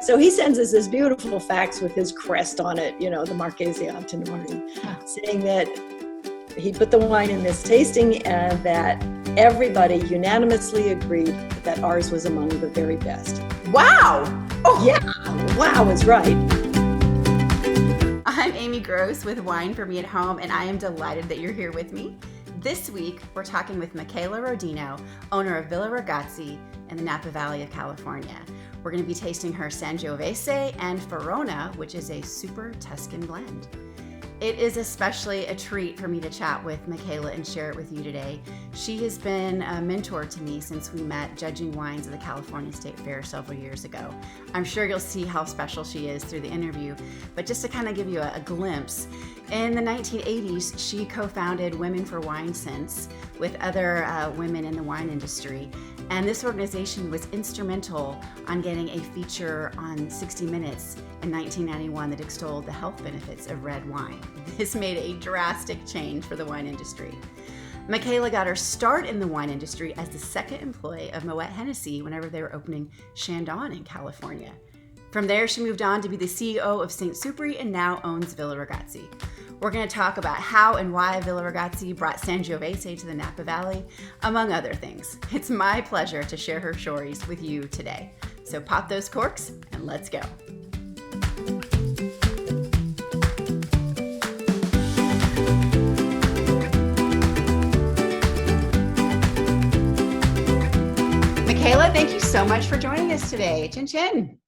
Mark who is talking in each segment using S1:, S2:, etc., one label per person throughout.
S1: So he sends us this beautiful fax with his crest on it, you know, the Marchese Antinori, saying that he put the wine in this tasting and that everybody unanimously agreed that ours was among the very best.
S2: Wow!
S1: Oh yeah, wow is right.
S2: I'm Amy Gross with Wine for Me at Home, and I am delighted that you're here with me. This week, we're talking with Michaela Rodeno, owner of Villa Ragazzi in the Napa Valley of California. We're going to be tasting her Sangiovese and Faraona, which is a super Tuscan blend. It is especially a treat for me to chat with Michaela and share it with you today. She has been a mentor to me since we met judging wines at the California State Fair several years ago. I'm sure you'll see how special she is through the interview, but just to kind of give you a glimpse, in the 1980s, she co-founded Women for Wine Sense with other women in the wine industry. And this organization was instrumental on getting a feature on 60 Minutes in 1991 that extolled the health benefits of red wine. This made a drastic change for the wine industry. Michaela got her start in the wine industry as the second employee of Moet Hennessy whenever they were opening Chandon in California. From there, she moved on to be the CEO of St. Supri and now owns Villa Ragazzi. We're going to talk about how and why Villa Ragazzi brought Sangiovese to the Napa Valley, among other things. It's my pleasure to share her stories with you today. So pop those corks and let's go. Michaela, thank you so much for joining us today. Chin chin.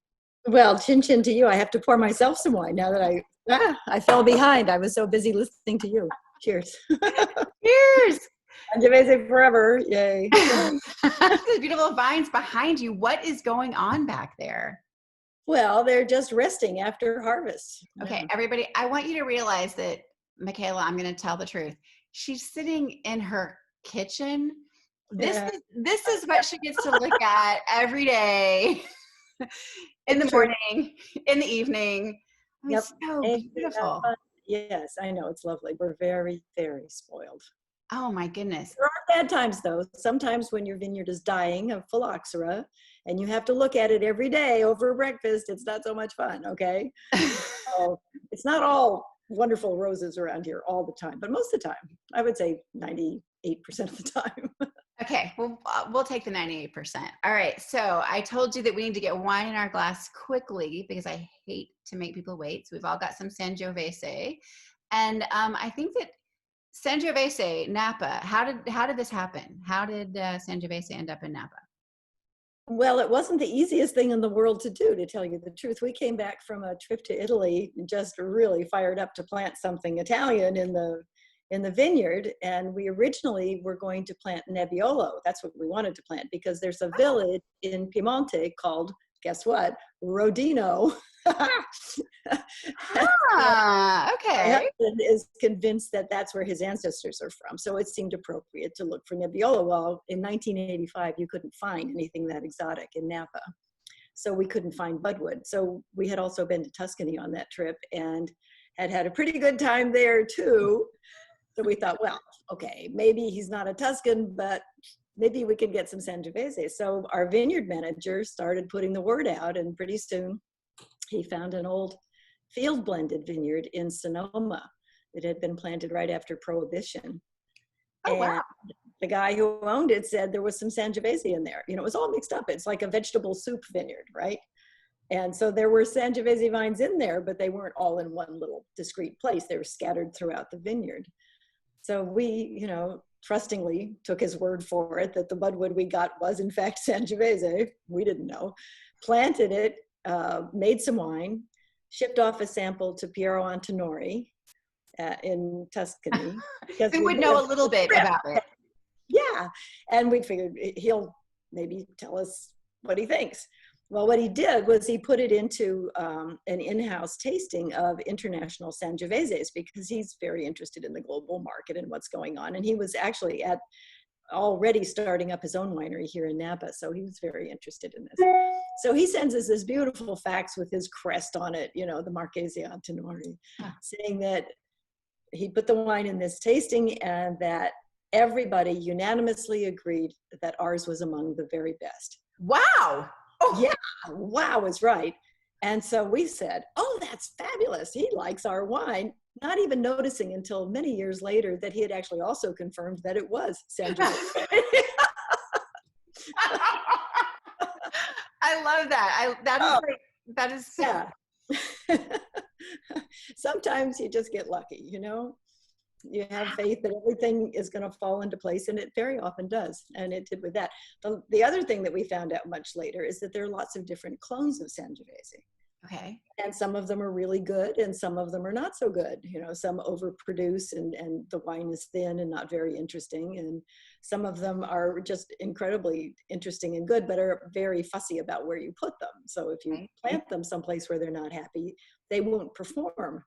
S1: Well, chin chin to you. I have to pour myself some wine now that I fell behind. I was so busy listening to you. Cheers.
S2: Cheers.
S1: Sangiovese forever. Yay.
S2: These beautiful vines behind you. What is going on back there?
S1: Well, they're just resting after harvest.
S2: Okay, everybody, I want you to realize that, Michaela, I'm going to tell the truth. She's sitting in her kitchen. This is what she gets to look at every day. In the morning, in the evening. It's so beautiful.
S1: Yes, I know. It's lovely. We're very, very spoiled.
S2: Oh my goodness.
S1: There are bad times though. Sometimes when your vineyard is dying of phylloxera and you have to look at it every day over breakfast, it's not so much fun, okay? So it's not all wonderful roses around here all the time, but most of the time, I would say 98% of the time.
S2: Okay, well, we'll take the 98%. All right, so I told you that we need to get wine in our glass quickly because I hate to make people wait. So we've all got some Sangiovese. And I think that Sangiovese, Napa, how did this happen? How did Sangiovese end up in Napa?
S1: Well, it wasn't the easiest thing in the world to do, to tell you the truth. We came back from a trip to Italy, just really fired up to plant something Italian in the vineyard, and we originally were going to plant Nebbiolo. That's what we wanted to plant because there's a village in Piemonte called, guess what, Rodeno.
S2: Okay.
S1: My husband is convinced that that's where his ancestors are from, so it seemed appropriate to look for Nebbiolo. Well, in 1985, you couldn't find anything that exotic in Napa, so we couldn't find budwood. So we had also been to Tuscany on that trip and had a pretty good time there too. So we thought, well, okay, maybe he's not a Tuscan, but maybe we could get some Sangiovese. So our vineyard manager started putting the word out, and pretty soon he found an old field blended vineyard in Sonoma that had been planted right after Prohibition.
S2: Oh,
S1: and
S2: wow.
S1: The guy who owned it said there was some Sangiovese in there. You know, it was all mixed up. It's like a vegetable soup vineyard, right? And so there were Sangiovese vines in there, but they weren't all in one little discrete place. They were scattered throughout the vineyard. So we, trustingly took his word for it that the budwood we got was in fact Sangiovese. We didn't know. Planted it, made some wine, shipped off a sample to Piero Antinori in Tuscany.
S2: Because we would know a little bit about it.
S1: Yeah, and we figured he'll maybe tell us what he thinks. Well, what he did was he put it into an in-house tasting of international Sangioveses because he's very interested in the global market and what's going on. And he was actually already starting up his own winery here in Napa, so he was very interested in this. So he sends us this beautiful fax with his crest on it, the Marchese Antinori, saying that he put the wine in this tasting and that everybody unanimously agreed that ours was among the very best.
S2: Wow.
S1: Oh. Yeah, wow is right. And so we said, oh, that's fabulous. He likes our wine, not even noticing until many years later that he had actually also confirmed that it was Sangiovese.
S2: I love that. That is
S1: Oh,
S2: like, that is,
S1: yeah. Sometimes you just get lucky, you have faith that everything is going to fall into place, and it very often does, and it did with that. The other thing that we found out much later is that there are lots of different clones of Sangiovese.
S2: okay.
S1: And some of them are really good and some of them are not so good. Some overproduce and the wine is thin and not very interesting. And some of them are just incredibly interesting and good, but are very fussy about where you put them. So if you
S2: Right.
S1: plant them someplace where they're not happy, they won't perform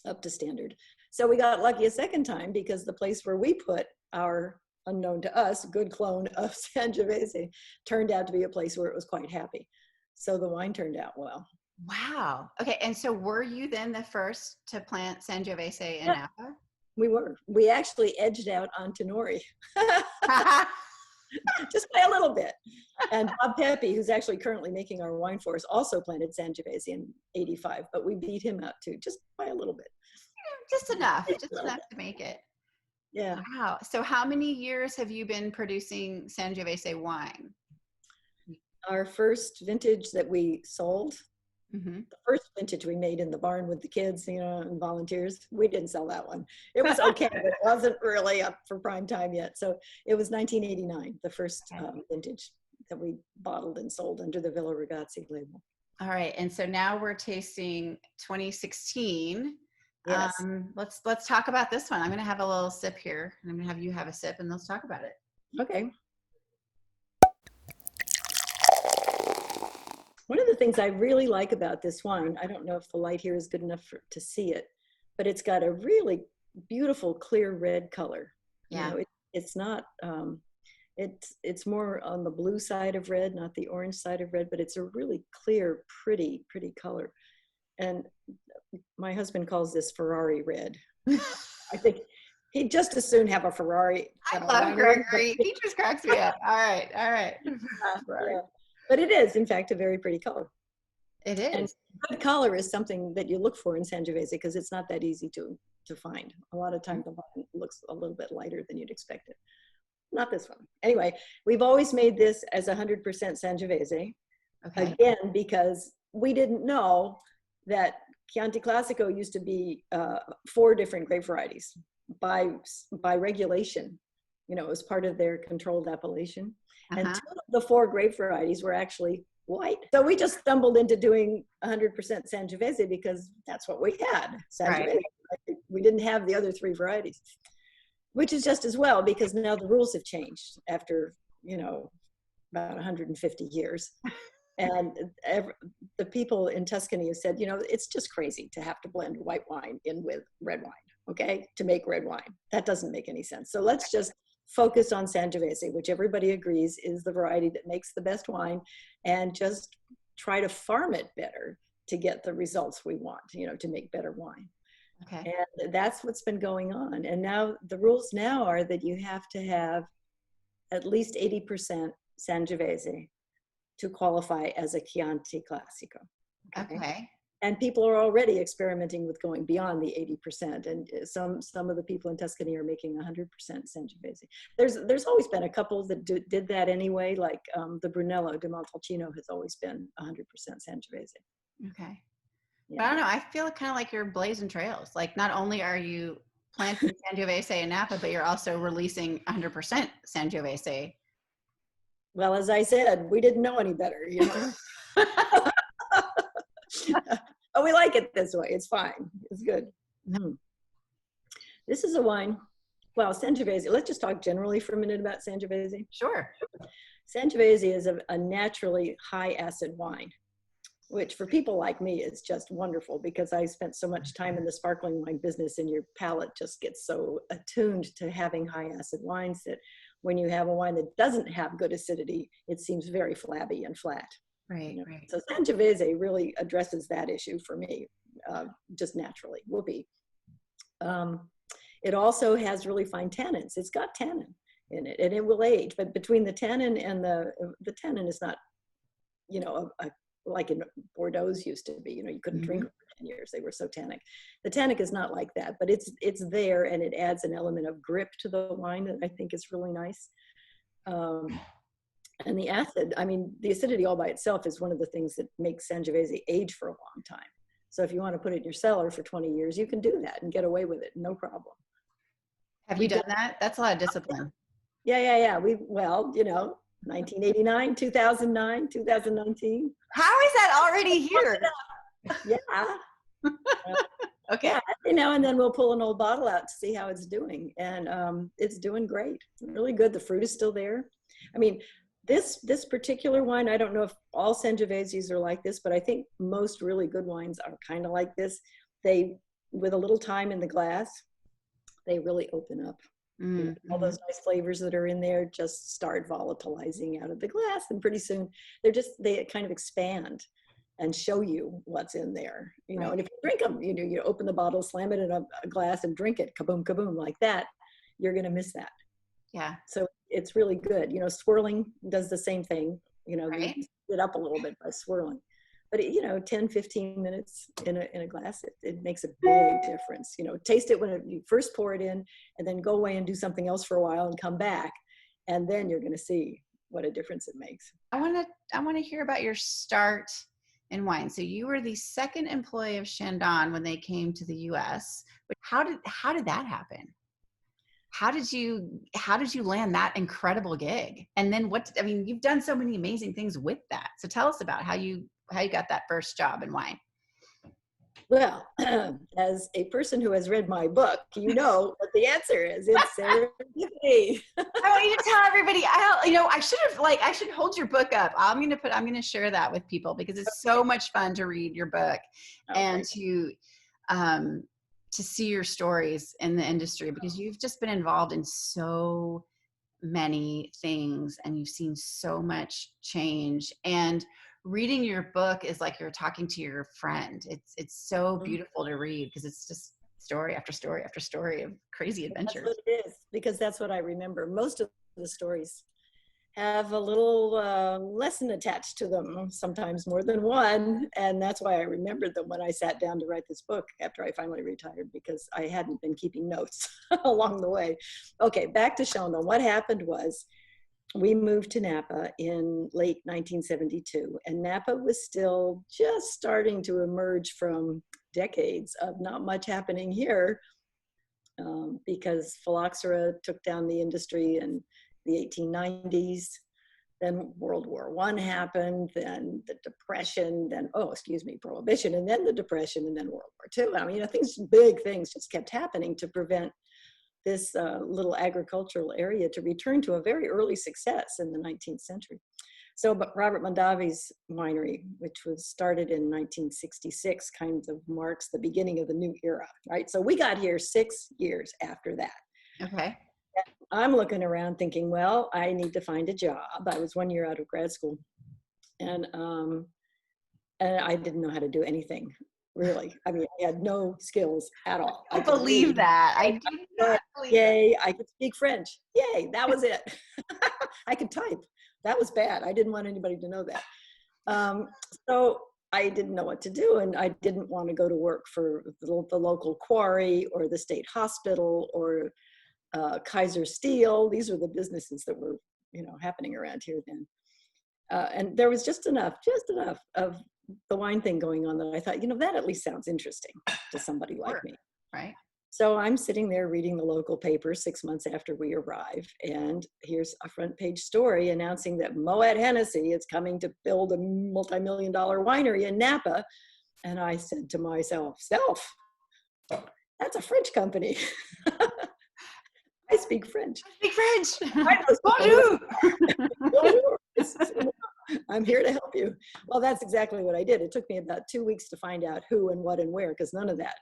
S1: up to standard. So we got lucky a second time because the place where we put our, unknown to us, good clone of Sangiovese turned out to be a place where it was quite happy. So the wine turned out well.
S2: Wow. Okay. And so were you then the first to plant Sangiovese in
S1: Yeah,
S2: Napa?
S1: we were. We actually edged out on Tenori just by a little bit. And Bob Pepe, who's actually currently making our wine for us, also planted Sangiovese in '85, but we beat him out too, just by a little bit.
S2: Just enough
S1: Just a little bit.
S2: to make it.
S1: Yeah.
S2: Wow. So how many years have you been producing Sangiovese wine?
S1: Our first vintage that we sold,
S2: Mm-hmm.
S1: the first vintage we made in the barn with the kids, and volunteers, we didn't sell that one. It was okay, but it wasn't really up for prime time yet. So it was 1989, the first vintage that we bottled and sold under the Villa Ragazzi label.
S2: All right. And so now we're tasting 2016.
S1: Yes.
S2: Let's talk about this one. I'm going to have a little sip here, and I'm going to have you have a sip, and let's talk about it.
S1: Okay. One of the things I really like about this wine, I don't know if the light here is good enough to see it, but it's got a really beautiful, clear red color.
S2: Yeah.
S1: It's not, it's more on the blue side of red, not the orange side of red, but it's a really clear, pretty color. And my husband calls this Ferrari red. I think he'd just as soon have a Ferrari.
S2: I love Gregory. He just cracks me up. All right.
S1: Yeah. But it is, in fact, a very pretty color.
S2: It is.
S1: And good color is something that you look for in Sangiovese because it's not that easy to find. A lot of times the wine looks a little bit lighter than you'd expect it. Not this one. Anyway, we've always made this as 100% Sangiovese.
S2: Okay.
S1: Again, because we didn't know that Chianti Classico used to be 4 different grape varieties by regulation. It was part of their controlled appellation. And 2 of the 4 grape varieties were actually white. So we just stumbled into doing 100% Sangiovese because that's what we had. Sangiovese. Right. We didn't have the other 3 varieties, which is just as well because now the rules have changed after, about 150 years. And the people in Tuscany have said, it's just crazy to have to blend white wine in with red wine, okay, to make red wine. That doesn't make any sense. So let's just focus on Sangiovese, which everybody agrees is the variety that makes the best wine, and just try to farm it better to get the results we want, to make better wine.
S2: Okay.
S1: And that's what's been going on. And now the rules now are that you have to have at least 80% Sangiovese to qualify as a Chianti Classico.
S2: Okay.
S1: And people are already experimenting with going beyond the 80%. And some of the people in Tuscany are making 100% Sangiovese. There's always been a couple that did that anyway, like the Brunello di Montalcino has always been 100% Sangiovese.
S2: Okay.
S1: Yeah.
S2: But I don't know. I feel kind of like you're blazing trails. Like not only are you planting Sangiovese in Napa, but you're also releasing 100% Sangiovese.
S1: Well, as I said, we didn't know any better, But we like it this way. It's fine. It's good. This is a wine. Well, Sangiovese, let's just talk generally for a minute about Sangiovese.
S2: Sure.
S1: Sangiovese is a naturally high acid wine, which for people like me is just wonderful because I spent so much time in the sparkling wine business and your palate just gets so attuned to having high acid wines that when you have a wine that doesn't have good acidity, it seems very flabby and flat.
S2: Right, right.
S1: So Sangiovese really addresses that issue for me, just naturally. Whoopee. It also has really fine tannins. It's got tannin in it, and it will age. But between the tannin and the tannin is not, a like in Bordeaux's used to be. You couldn't drink them for 10 years. They were so tannic. The tannic is not like that, but it's there, and it adds an element of grip to the wine that I think is really nice. And the acid, the acidity all by itself is one of the things that makes Sangiovese age for a long time. So if you want to put it in your cellar for 20 years, you can do that and get away with it, no problem.
S2: Have you done that? That's a lot of discipline.
S1: Yeah. 1989, 2009, 2019.
S2: How is that already here?
S1: Yeah.
S2: Okay.
S1: Yeah, and then we'll pull an old bottle out to see how it's doing. And it's doing great. Really good. The fruit is still there. This particular wine, I don't know if all Sangioveses are like this, but I think most really good wines are kind of like this. They, with a little time in the glass, they really open up. All those nice flavors that are in there just start volatilizing out of the glass, and pretty soon they kind of expand and show you what's in there.
S2: Right.
S1: And if you drink them, you open the bottle, slam it in a glass, and drink it, kaboom, kaboom, like that. You're gonna miss that.
S2: Yeah.
S1: So it's really good. Swirling does the same thing.
S2: Right.
S1: You it up a little bit by swirling. But 10, 15 minutes in a glass, it makes a big difference. Taste it when you first pour it in, and then go away and do something else for a while and come back. And then you're going to see what a difference it makes.
S2: I want to hear about your start in wine. So you were the second employee of Chandon when they came to the US. But how did that happen? How did you land that incredible gig? And then you've done so many amazing things with that. So tell us about how you got that first job in wine.
S1: Well, as a person who has read my book, you know what the answer is. It's serendipity.
S2: I want you to tell everybody. I should hold your book up. I'm going to share that with people because it's so much fun to read your book and to see your stories in the industry, because you've just been involved in so many things and you've seen so much change. And reading your book is like you're talking to your friend. It's so beautiful to read because it's just story after story after story of crazy adventures.
S1: That's what it is, because that's what I remember. Most of the stories have a little lesson attached to them, sometimes more than one. And that's why I remembered them when I sat down to write this book after I finally retired, because I hadn't been keeping notes along the way. Okay, back to Chandon. What happened was we moved to Napa in late 1972, and Napa was still just starting to emerge from decades of not much happening here, because phylloxera took down the industry in the 1890s. Then World War I happened, then the Depression, then, Prohibition, and then the Depression, and then World War II. Big things just kept happening to prevent this little agricultural area to return to a very early success in the 19th century. So, but Robert Mondavi's winery, which was started in 1966, kind of marks the beginning of the new era, right? So we got here 6 years after that.
S2: Okay.
S1: I'm looking around thinking, well, I need to find a job. I was 1 year out of grad school, and I didn't know how to do anything, really. I had no skills at all.
S2: I believe that. I do not believe
S1: Yay, I could speak French. Yay, that was it. I could type. That was bad. I didn't want anybody to know that. So I didn't know what to do, and I didn't want to go to work for the local quarry or the state hospital or Kaiser Steel. These were the businesses that were, happening around here then. And there was just enough of the wine thing going on that I thought, that at least sounds interesting to somebody like me.
S2: Right.
S1: So I'm sitting there reading the local paper 6 months after we arrive, and here's a front page story announcing that Moet Hennessy is coming to build a multi-million-dollar winery in Napa. And I said to myself, that's a French company. I speak French. Bonjour. I'm here to help you. Well, that's exactly what I did. It took me about 2 weeks to find out who and what and where, because none of that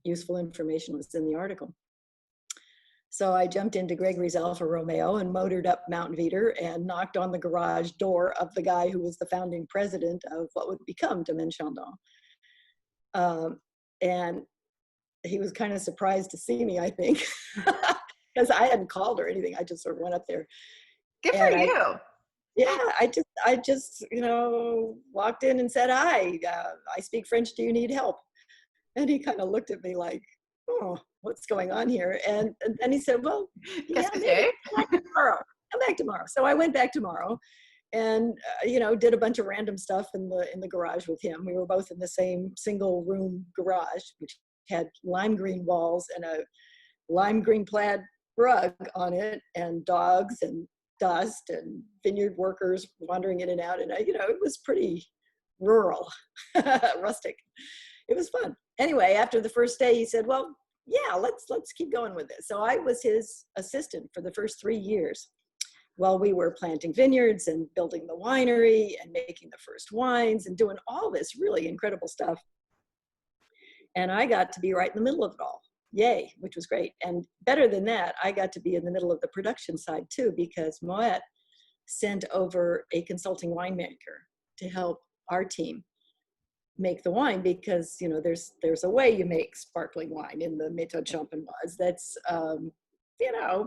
S1: useful information was in the article. So I jumped into Gregory's Alfa Romeo and motored up Mount Veeder and knocked on the garage door of the guy who was the founding president of what would become Domaine Chandon. And he was kind of surprised to see me, I think, because I hadn't called or anything. I just sort of went up there.
S2: Good for you.
S1: Yeah, I just, walked in and said, hi, I speak French. Do you need help? And he kind of looked at me like, oh, what's going on here? And then he said, well, yeah, maybe come back tomorrow. Come back tomorrow. So I went back tomorrow and, did a bunch of random stuff in the garage with him. We were both in the same single room garage, which had lime green walls and a lime green plaid rug on it, and dogs and dust and vineyard workers wandering in and out. And, it was pretty rural, rustic. It was fun. Anyway, after the first day, he said, well, yeah, let's keep going with this. So I was his assistant for the first 3 years while we were planting vineyards and building the winery and making the first wines and doing all this really incredible stuff. And I got to be right in the middle of it all. Yay, which was great. And better than that, I got to be in the middle of the production side too, because Moet sent over a consulting winemaker to help our team make the wine, because there's a way you make sparkling wine in the Méthode Champenoise that's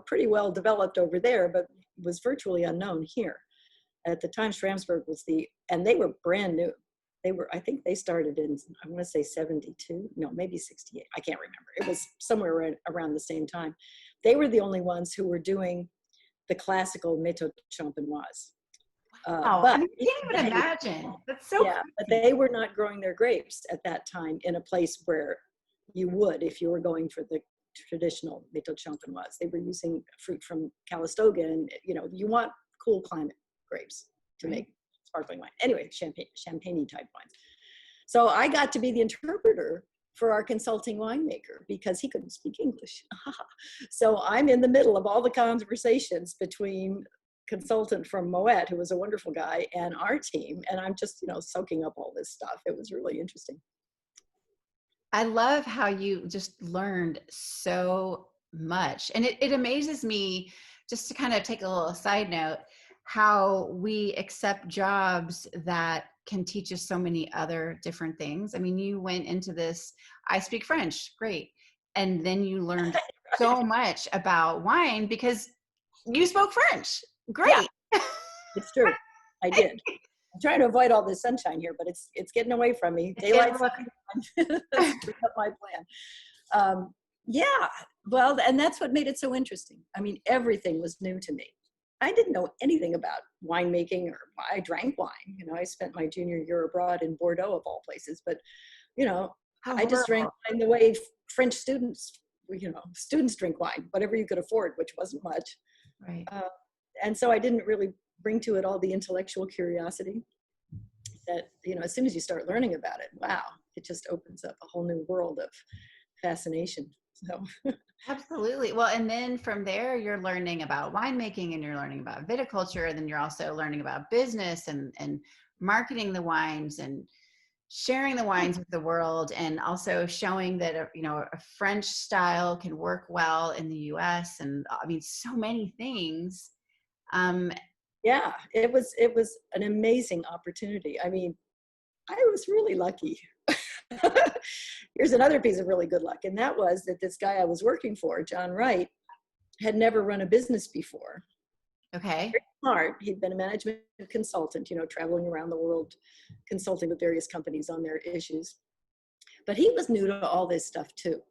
S1: pretty well developed over there, but was virtually unknown here. At the time, Schramsberg and they were brand new. I think they started in, I want to say 72, no, maybe 68. I can't remember. It was somewhere around the same time. They were the only ones who were doing the classical Méthode Champenoise.
S2: But you can't even imagine. That's so
S1: yeah, but they were not growing their grapes at that time in a place where you would if you were going for the traditional Méthode Champenoise. They were using fruit from Calistoga, and you want cool climate grapes to make sparkling wine. Anyway, champagne type wines. So I got to be the interpreter for our consulting winemaker because he couldn't speak English. So I'm in the middle of all the conversations between consultant from Moet, who was a wonderful guy, and our team, and I'm just soaking up all this stuff. It was really interesting.
S2: I love how you just learned so much, and it amazes me, just to kind of take a little side note, how we accept jobs that can teach us so many other different things. I mean, you went into this, I speak French, great, and then you learned so much about wine because you spoke French. Great.
S1: Yeah, it's true. I did. I'm trying to avoid all this sunshine here, but it's getting away from me. Daylight screwed up my plan. Yeah, well, and that's what made it so interesting. I mean, everything was new to me. I didn't know anything about winemaking, or I drank wine. I spent my junior year abroad in Bordeaux, of all places, but I just drank wine the way French students drink wine, whatever you could afford, which wasn't much.
S2: Right.
S1: And so I didn't really bring to it all the intellectual curiosity that, as soon as you start learning about it, wow, it just opens up a whole new world of fascination. So
S2: Absolutely. Well, and then from there, you're learning about winemaking, and you're learning about viticulture, and then you're also learning about business and marketing the wines and sharing the wines with the world, and also showing that a French style can work well in the US, and I mean so many things.
S1: Yeah, it was an amazing opportunity. I mean, I was really lucky. Here's another piece of really good luck, and that was that this guy I was working for, John Wright, had never run a business before.
S2: Okay.
S1: Very smart. He'd been a management consultant, traveling around the world, consulting with various companies on their issues. But he was new to all this stuff too.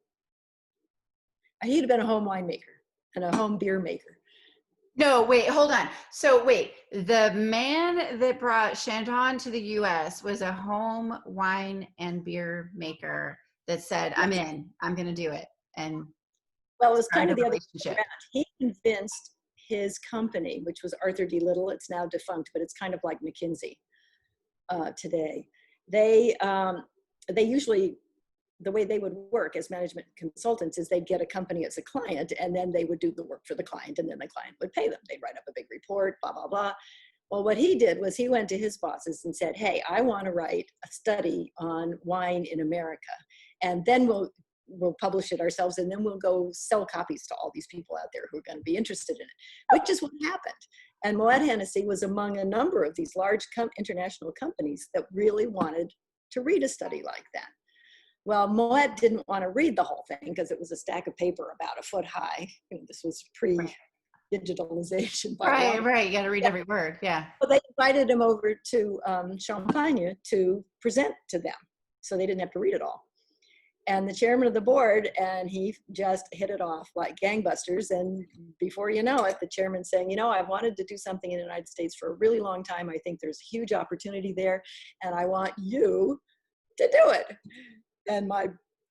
S1: He'd been a home winemaker and a home beer maker.
S2: No, wait, hold on. So wait, the man that brought Chandon to the US was a home wine and beer maker that said, I'm in, I'm going to do it. And
S1: well, it was kind of the other way around. He convinced his company, which was Arthur D. Little, it's now defunct, but it's kind of like McKinsey today. They usually, the way they would work as management consultants is they'd get a company as a client, and then they would do the work for the client, and then the client would pay them. They'd write up a big report, blah, blah, blah. Well, what he did was he went to his bosses and said, hey, I want to write a study on wine in America, and then we'll publish it ourselves, and then we'll go sell copies to all these people out there who are going to be interested in it, which is what happened. And Moet Hennessy was among a number of these large international companies that really wanted to read a study like that. Well, Moet didn't want to read the whole thing because it was a stack of paper about a foot high. This was digitalization.
S2: Right. You got to read every word. Yeah.
S1: So they invited him over to Champagne to present to them. So they didn't have to read it all. And the chairman of the board, and he just hit it off like gangbusters. And before you know it, the chairman's saying, I've wanted to do something in the United States for a really long time. I think there's a huge opportunity there, and I want you to do it. And my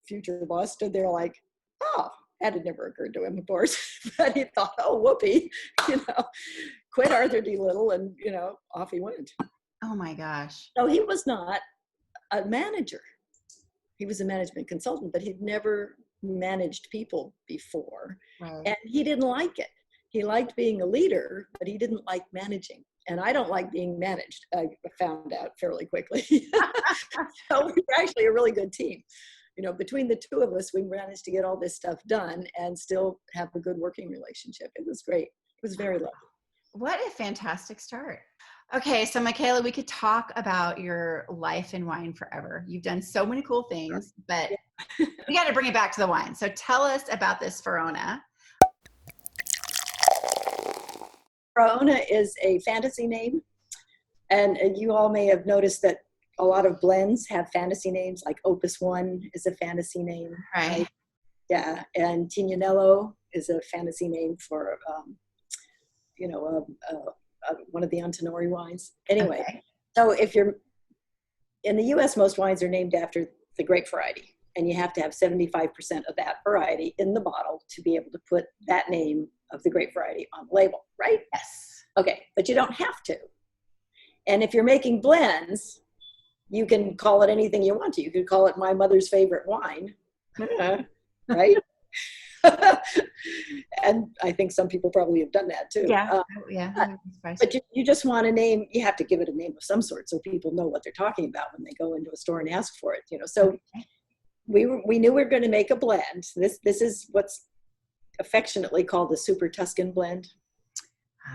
S1: future boss stood there like, oh, that had never occurred to him, of course. But he thought, oh, whoopee, quit Arthur D. Little, and, off he went.
S2: Oh my gosh.
S1: So he was not a manager. He was a management consultant, but he'd never managed people before.
S2: Right.
S1: And he didn't like it. He liked being a leader, but he didn't like managing. And I don't like being managed, I found out fairly quickly. So we were actually a really good team. Between the two of us, we managed to get all this stuff done and still have a good working relationship. It was great. It was very lovely.
S2: What a fantastic start. Okay, so Michaela, we could talk about your life in wine forever. You've done so many cool things, but we got to bring it back to the wine. So tell us about this Faraona.
S1: Faraona is a fantasy name, and you all may have noticed that a lot of blends have fantasy names, like Opus One is a fantasy name.
S2: Right.
S1: Yeah, and Tignanello is a fantasy name for, one of the Antinori wines. Anyway,
S2: Okay.
S1: So if you're in the U.S., most wines are named after the grape variety, and you have to have 75% of that variety in the bottle to be able to put that name of the grape variety on the label, right?
S2: Yes.
S1: Okay, but you don't have to. And if you're making blends, you can call it anything you want to. You could call it my mother's favorite wine, right? And I think some people probably have done that too.
S2: Yeah.
S1: But you just want a name. You have to give it a name of some sort so people know what they're talking about when they go into a store and ask for it. So
S2: okay.
S1: we knew we were going to make a blend. This is what's affectionately called the Super Tuscan blend.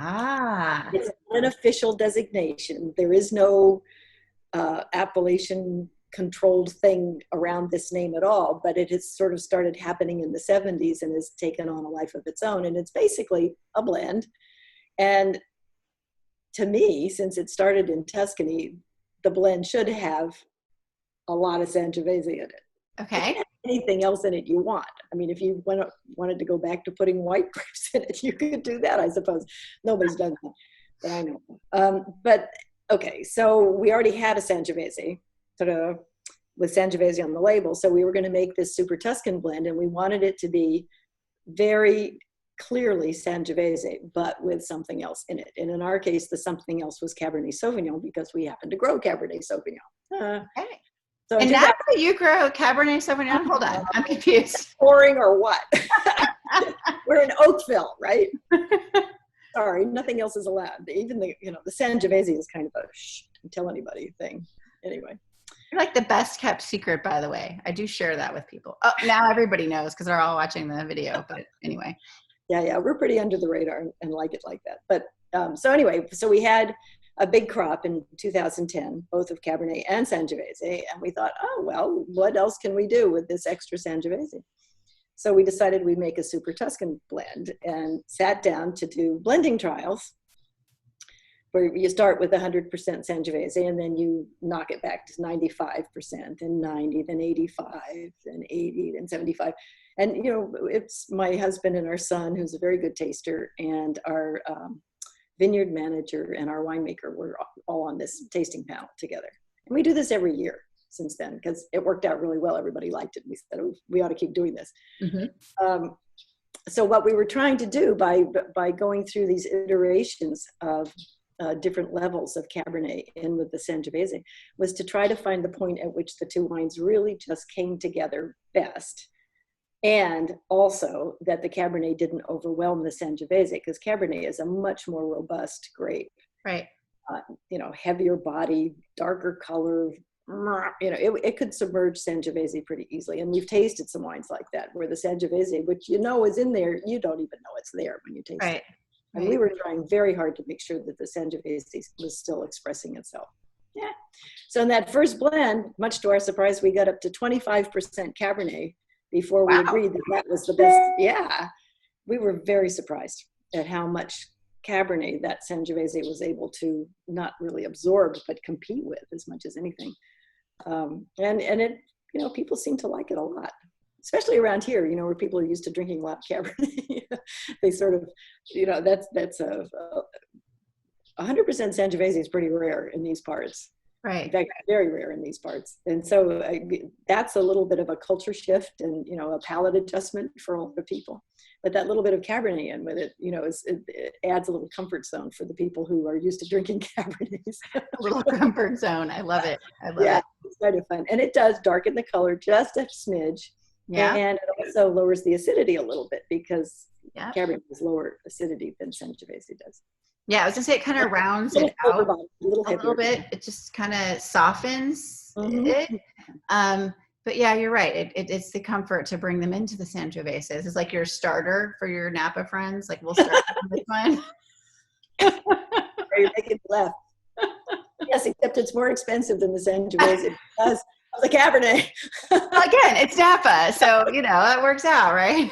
S1: It's an official designation. There is no appellation controlled thing around this name at all, but it has sort of started happening in the 70s and has taken on a life of its own. And it's basically a blend. And to me, since it started in Tuscany, the blend should have a lot of Sangiovese in it.
S2: Okay.
S1: Anything else in it you want. I mean, if you wanted to go back to putting white grapes in it, you could do that, I suppose. Nobody's done that, but I know. But okay, so we already had a Sangiovese, sort of with Sangiovese on the label. So we were going to make this Super Tuscan blend, and we wanted it to be very clearly Sangiovese, but with something else in it. And in our case, the something else was Cabernet Sauvignon, because we happen to grow Cabernet Sauvignon.
S2: Okay.
S1: So
S2: in Napa, you grow Cabernet Sauvignon? Hold on, I'm confused.
S1: Pouring or what? We're in Oakville, right? Sorry, nothing else is allowed. Even the Sangiovese is kind of a shh, don't tell anybody thing. Anyway.
S2: You're like the best kept secret, by the way. I do share that with people. Oh, now everybody knows because they're all watching the video, but anyway.
S1: Yeah, we're pretty under the radar and like it like that. But so anyway, so we had a big crop in 2010, both of Cabernet and Sangiovese, and we thought, oh, well, what else can we do with this extra Sangiovese? So we decided we'd make a Super Tuscan blend and sat down to do blending trials, where you start with 100% Sangiovese and then you knock it back to 95% and 90, then 85, then 80, then 75. And, it's my husband and our son, who's a very good taster, and our vineyard manager and our winemaker were all on this tasting panel together. And we do this every year since then, because it worked out really well. Everybody liked it. We said, oh, we ought to keep doing this. Mm-hmm. So what we were trying to do by going through these iterations of different levels of Cabernet in with the Sangiovese was to try to find the point at which the two wines really just came together best. And also that the Cabernet didn't overwhelm the Sangiovese, because Cabernet is a much more robust grape.
S2: Right.
S1: Heavier body, darker color. It could submerge Sangiovese pretty easily. And we've tasted some wines like that, where the Sangiovese, which is in there, you don't even know it's there when you taste it. And we were trying very hard to make sure that the Sangiovese was still expressing itself. Yeah. So in that first blend, much to our surprise, we got up to 25% Cabernet before we agreed that was the best. Yeah. We were very surprised. at how much Cabernet that Sangiovese was able to not really absorb, but compete with as much as anything. And it, people seem to like it a lot, especially around here, where people are used to drinking a lot of Cabernet. They sort of, that's a 100% Sangiovese is pretty rare in these parts.
S2: Right.
S1: In fact, very rare in these parts. And so that's a little bit of a culture shift and, a palate adjustment for a lot of people. But that little bit of Cabernet in with it, it adds a little comfort zone for the people who are used to drinking Cabernets.
S2: A little comfort zone. I love it. I love it.
S1: It's kind of fun. And it does darken the color just a smidge.
S2: Yeah.
S1: And it also lowers the acidity a little bit because Cabernet has lower acidity than Sangiovese does.
S2: Yeah, I was gonna say it kind of rounds it out a little bit. It just kind of softens it. But yeah, you're right. It's the comfort to bring them into the Sangiovese. It's like your starter for your Napa friends. Like, we'll start with this one.
S1: You're making left. Yes, except it's more expensive than the Sangiovese because of the Cabernet.
S2: Well, again, it's Napa, so that works out, right?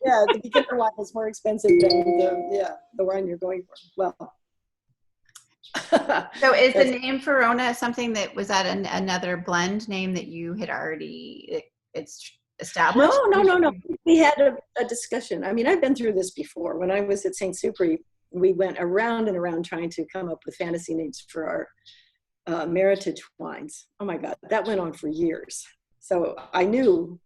S1: Yeah, the beginner wine is more expensive than the wine you're going for. Well,
S2: so is the name Faraona something that was at another blend name that you had already it's established?
S1: No. We had a discussion. I mean, I've been through this before. When I was at St. Supri, we went around and around trying to come up with fantasy names for our Meritage wines. Oh my God, that went on for years. So I knew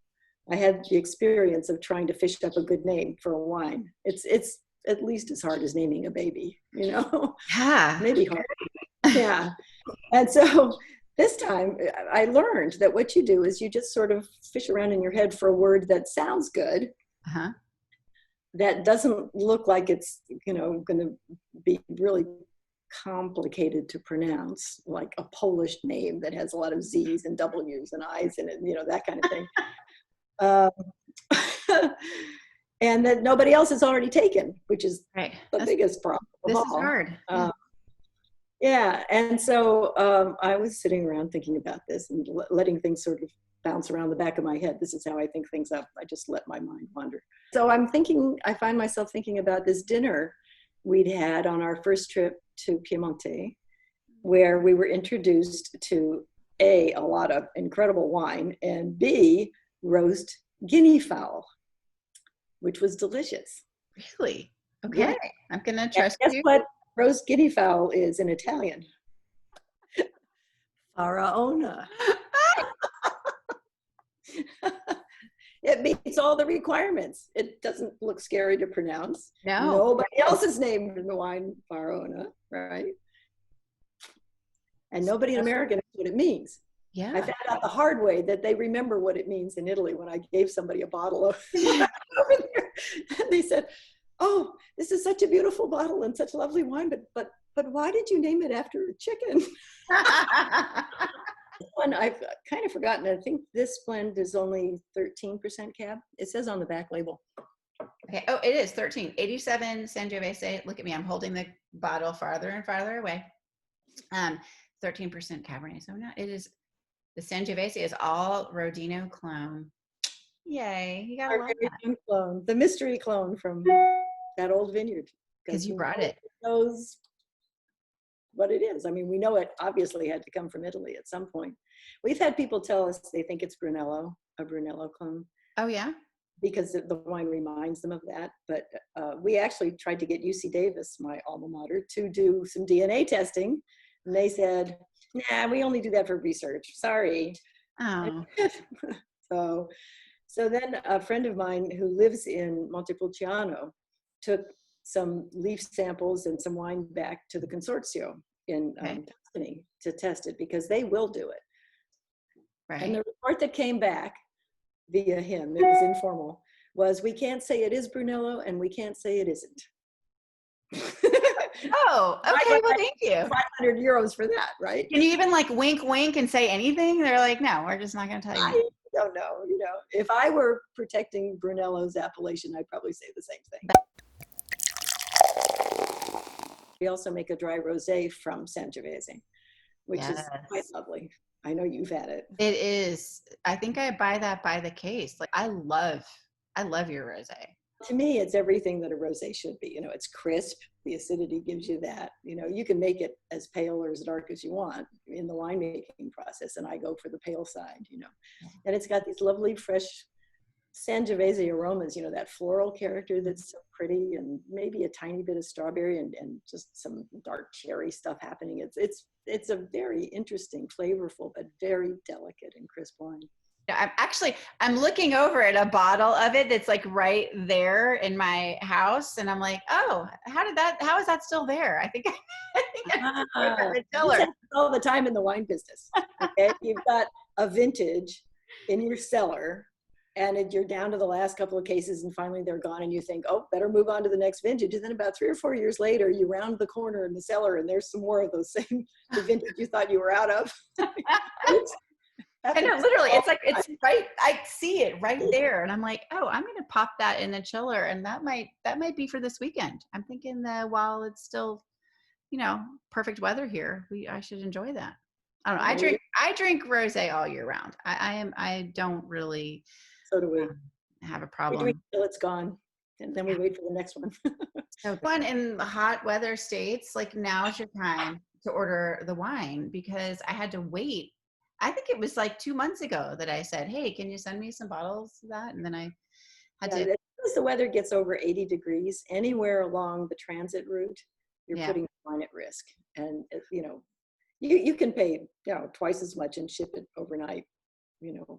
S1: I had the experience of trying to fish up a good name for a wine. It's at least as hard as naming a baby,
S2: Yeah.
S1: Maybe hard. Yeah. And so this time I learned that what you do is you just sort of fish around in your head for a word that sounds good, that doesn't look like it's, going to be really complicated to pronounce, like a Polish name that has a lot of Z's and W's and I's in it, that kind of thing. And that nobody else has already taken, which is the biggest problem of all.
S2: This is hard.
S1: Yeah, and so I was sitting around thinking about this and letting things sort of bounce around the back of my head. This is how I think things up. I just let my mind wander. So I find myself thinking about this dinner we'd had on our first trip to Piemonte, where we were introduced to A, a lot of incredible wine, and B, roast guinea fowl, which was delicious.
S2: Really? Okay. Yeah. I'm going to trust
S1: you. Guess
S2: you.
S1: what roast guinea fowl is in Italian? Faraona. It meets all the requirements. It doesn't look scary to pronounce.
S2: No.
S1: Nobody else is named in the wine Faraona, right? And nobody in America knows what it means.
S2: Yeah.
S1: I found out the hard way that they remember what it means in Italy when I gave somebody a bottle of over there. And they said, "Oh, this is such a beautiful bottle and such lovely wine, but why did you name it after a chicken?" One I've kind of forgotten. I think this blend is only 13% cab. It says on the back label.
S2: Okay. Oh, it is 13. 87 Sangiovese. Look at me. I'm holding the bottle farther and farther away. 13% Cabernet. So now it is. The Sangiovese is all Rodeno clone. Yay! You gotta love that.
S1: Clone, the mystery clone from that old vineyard.
S2: Because you brought it.
S1: Knows what it is. I mean, we know it obviously had to come from Italy at some point. We've had people tell us they think it's Brunello, a Brunello clone.
S2: Oh yeah.
S1: Because the wine reminds them of that. But we actually tried to get UC Davis, my alma mater, to do some DNA testing, and they said, "Nah, we only do that for research. Sorry."
S2: Oh.
S1: So then a friend of mine who lives in Montepulciano took some leaf samples and some wine back to the Consorzio in Tuscany to test it, because they will do it. Right. And the report that came back via him, it was informal, was we can't say it is Brunello and we can't say it isn't.
S2: Oh, okay. Well, thank you.
S1: 500 euros for that, right?
S2: Can you even like wink, wink and say anything? They're like, no, we're just not going to tell you.
S1: I don't know. If I were protecting Brunello's appellation, I'd probably say the same thing. We also make a dry rosé from Sangiovese, which is quite lovely. I know you've had it.
S2: It is. I think I buy that by the case. Like I love your rosé.
S1: To me, it's everything that a rosé should be. It's crisp. The acidity gives you that. You can make it as pale or as dark as you want in the winemaking process, and I go for the pale side. And it's got these lovely, fresh Sangiovese aromas. That floral character that's so pretty, and maybe a tiny bit of strawberry and just some dark cherry stuff happening. It's a very interesting, flavorful, but very delicate and crisp wine.
S2: I'm looking over at a bottle of it that's like right there in my house, and I'm like, oh, how is that still there? I think
S1: This happens all the time in the wine business. Okay, you've got a vintage in your cellar, and you're down to the last couple of cases, and finally they're gone, and you think, oh, better move on to the next vintage. And then about 3 or 4 years later, you round the corner in the cellar, and there's some more of those same the vintage you thought you were out of.
S2: I know, literally, it's right. I see it right there, and I'm like, oh, I'm gonna pop that in the chiller, and that might be for this weekend. I'm thinking that while it's still, perfect weather here, I should enjoy that. I don't know. I drink rosé all year round. I don't really.
S1: So do we.
S2: Have a problem.
S1: We drink till it's gone, and then we wait for the next one.
S2: So fun in the hot weather states. Like, now's your time to order the wine, because I had to wait. I think it was like 2 months ago that I said, hey, can you send me some bottles of that? And then I had to.
S1: As the weather gets over 80 degrees, anywhere along the transit route, you're putting the wine at risk. And, you can pay, twice as much and ship it overnight,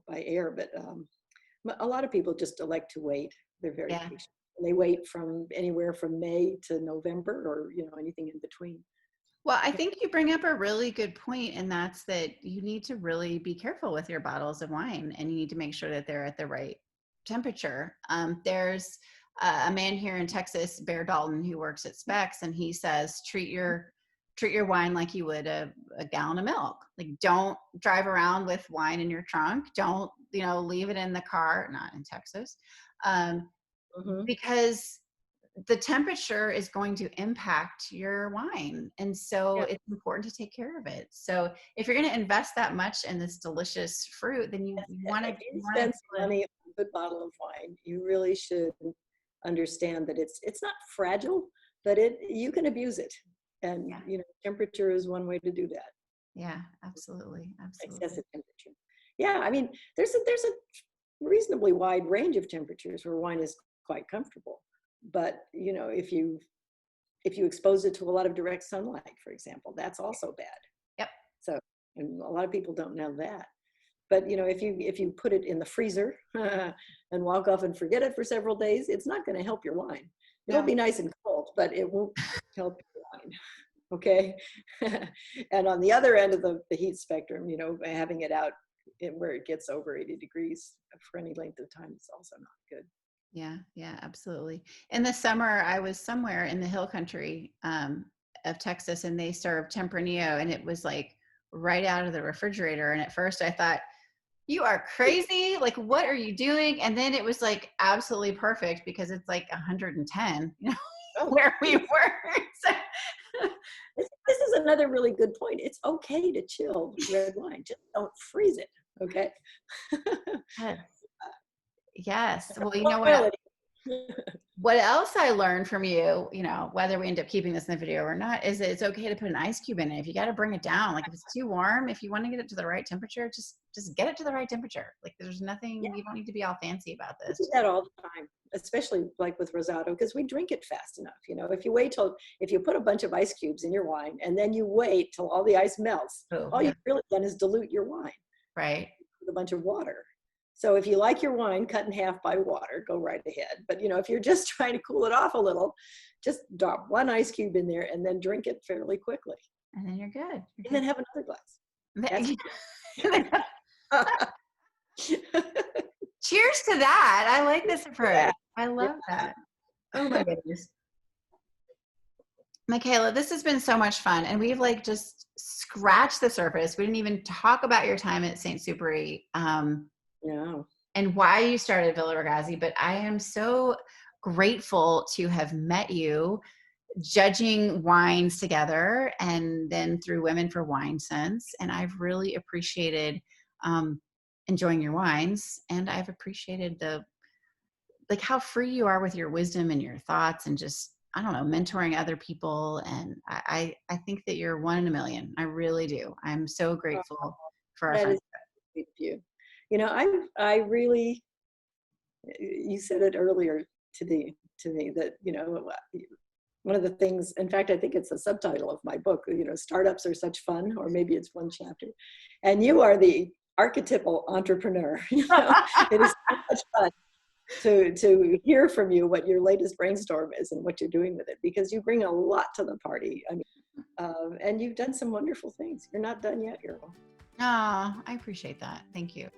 S1: by air. But a lot of people just elect to wait. They're very patient. And they wait from anywhere from May to November, or, anything in between.
S2: Well, I think you bring up a really good point, and that's that you need to really be careful with your bottles of wine, and you need to make sure that they're at the right temperature. There's a man here in Texas, Bear Dalton, who works at Specs, and he says, treat your wine like you would a gallon of milk. Like, don't drive around with wine in your trunk. Don't, leave it in the car, not in Texas, because the temperature is going to impact your wine. And so it's important to take care of it. So if you're going to invest that much in this delicious fruit, then you want to
S1: spend money on a good bottle of wine. You really should understand that it's not fragile, but you can abuse it. And, temperature is one way to do that.
S2: Yeah, absolutely.
S1: Excessive temperature. Yeah. I mean, there's a reasonably wide range of temperatures where wine is quite comfortable. But, if you expose it to a lot of direct sunlight, for example, that's also bad.
S2: Yep.
S1: So, and a lot of people don't know that. But, if you put it in the freezer and walk off and forget it for several days, it's not going to help your wine. It'll be nice and cold, but it won't help your wine. Okay. And on the other end of the heat spectrum, having it out where it gets over 80 degrees for any length of time is also not good.
S2: Yeah, absolutely. In the summer, I was somewhere in the hill country of Texas, and they served Tempranillo, and it was like right out of the refrigerator. And at first I thought, you are crazy. Like, what are you doing? And then it was like absolutely perfect, because it's like 110, where we were. So.
S1: This is another really good point. It's okay to chill red wine. Just don't freeze it. Okay.
S2: Yes. Well, you know what else I learned from you, whether we end up keeping this in the video or not, is that it's okay to put an ice cube in it. If you got to bring it down, like if it's too warm, if you want to get it to the right temperature, just get it to the right temperature. Like, there's nothing, you don't need to be all fancy about this.
S1: We do that all the time, especially like with Rosato, because we drink it fast enough. If you put a bunch of ice cubes in your wine and then you wait till all the ice melts, all you've really done is dilute your wine.
S2: Right.
S1: With a bunch of water. So if you like your wine cut in half by water, go right ahead. But, if you're just trying to cool it off a little, just drop one ice cube in there and then drink it fairly quickly.
S2: And then you're good.
S1: And then have another glass.
S2: Cheers to that. I like this approach. Yeah. I love that. Oh my goodness. Michaela, this has been so much fun. And we've just scratched the surface. We didn't even talk about your time at St. Superi.
S1: No.
S2: And why you started Villa Ragazzi, but I am so grateful to have met you judging wines together, and then through Women for Wine since. And I've really appreciated enjoying your wines, and I've appreciated the like how free you are with your wisdom and your thoughts and just, I don't know, mentoring other people. And I think that you're one in a million. I really do. I'm so grateful for our
S1: That is
S2: friendship.
S1: sweet of you. You know, I really, you said it earlier to me that, you know, one of the things, in fact, I think it's the subtitle of my book, you know, startups are such fun, or maybe it's one chapter. And you are the archetypal entrepreneur. You know, it is so much fun to hear from you what your latest brainstorm is and what you're doing with it, because you bring a lot to the party. I mean, and you've done some wonderful things. You're not done yet, Earl.
S2: Ah, I appreciate that. Thank you.